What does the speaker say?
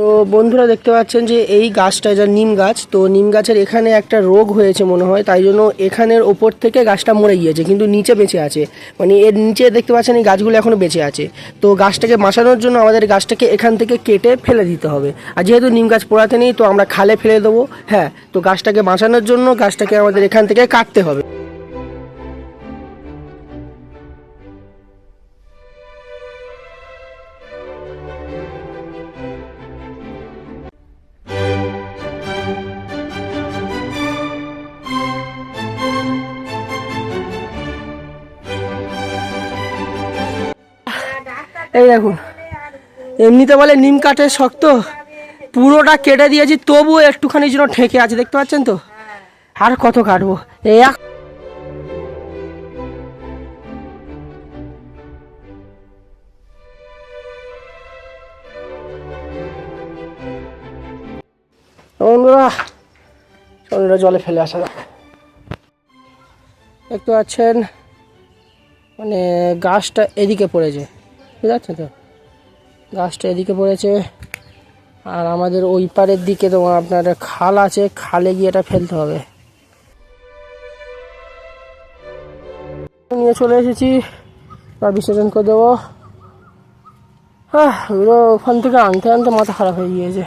তো বন্ধুরা দেখতে পাচ্ছেন যে এই গাছটা যা নিম গাছ, তো নিম গাছের এখানে একটা রোগ হয়েছে মনে হয়, তাই জন্য এখানের ওপর থেকে গাছটা মরে গিয়েছে, কিন্তু নিচে বেঁচে আছে। মানে এর নিচে দেখতে পাচ্ছেন এই গাছগুলো এখনও বেঁচে আছে। তো গাছটাকে বাঁচানোর জন্য আমাদের গাছটাকে এখান থেকে কেটে ফেলে দিতে হবে। আর যেহেতু নিম গাছ পোড়াতে নেই, তো আমরা খালে ফেলে দেবো। হ্যাঁ, তো গাছটাকে বাঁচানোর জন্য গাছটাকে আমাদের এখান থেকে কাটতে হবে। এই দেখুন, এমনিতে বলে নিম কাঠের শক্ত, পুরোটা কেটে দিয়েছি, তবুও একটুখানি যেন ঠেকে আছে, দেখতে পাচ্ছেন তো। আর কত কাটবো এই বন্ধুরা, চন্দ্র জলে ফেলে আসা যাক। দেখতে পাচ্ছেন মানে গাছটা এদিকে পড়েছে, বুঝতে পারছেন তো, গাছটা এদিকে পড়েছে। আর আমাদের ওই পারের দিকে তো আপনার খাল আছে, খালে গিয়ে এটা ফেলতে হবে। নিয়ে চলে এসেছি, বা বিসর্জন করে দেবো। হ্যাঁ, ওখান থেকে আনতে আনতে মাথা খারাপ হয়ে গিয়েছে।